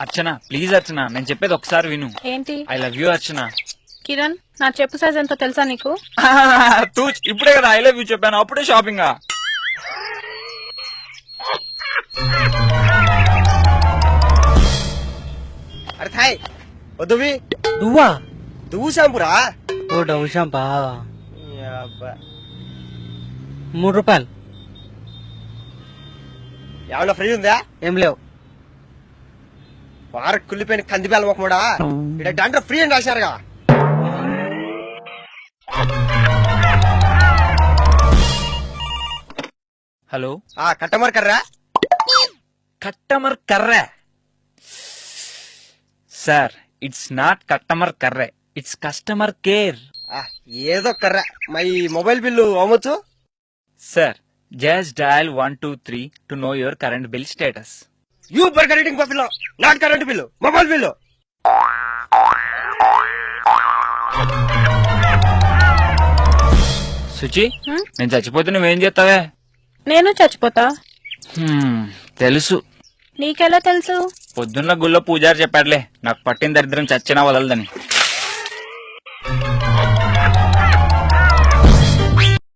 అర్చన please అర్చన, నేను చెప్పేది ఒకసారి విను. ఏంటి? ఐ లవ్ యూ అర్చన. కిరణ్, నా చెప్పు సైజ్ ఎంతో తెలుసా నీకు? తూ ఇప్పుడే కదా ఐ లవ్ యూ చెప్పాను, అప్పుడే షాపింగ్. అరే థాయ్ వద్దువి నువ్వా? దువ్వు షాంపురా. ఓ డబ్బు షాంపా? 3 రూపాయలు. ఏమన్నా ఫ్రీ ఉందా? ఏం లేవు. వార కుళ్ళిపోయిన కందిపేల మొక్కమడా ఇక్కడ డాండ్ర ఫ్రీ అని రాశారుగా. హలో, కట్టమర్ కర్రా. కస్టమర్ కర్రే సార్. ఇట్స్ నాట్ కస్టమర్ కర్రే, ఇట్స్ కస్టమర్ కేర్. ఏదో కర్రా. మా ఈ మొబైల్ బిల్లు అవ్వచ్చు sir. Just dial 123 to know your current bill status. You burger reading bill, not current bill, mobile bill. Suchi, నేను చచ్చిపోతే నువ్వేం చేస్తావే? నేను చచ్చిపోతా. తెలుసు. నీకెలా తెలుసు? పొద్దున్న గుళ్ళో పూజారి చెప్పాడులే, నాకు పట్టిన దరిద్రం చచ్చినా వదలదని.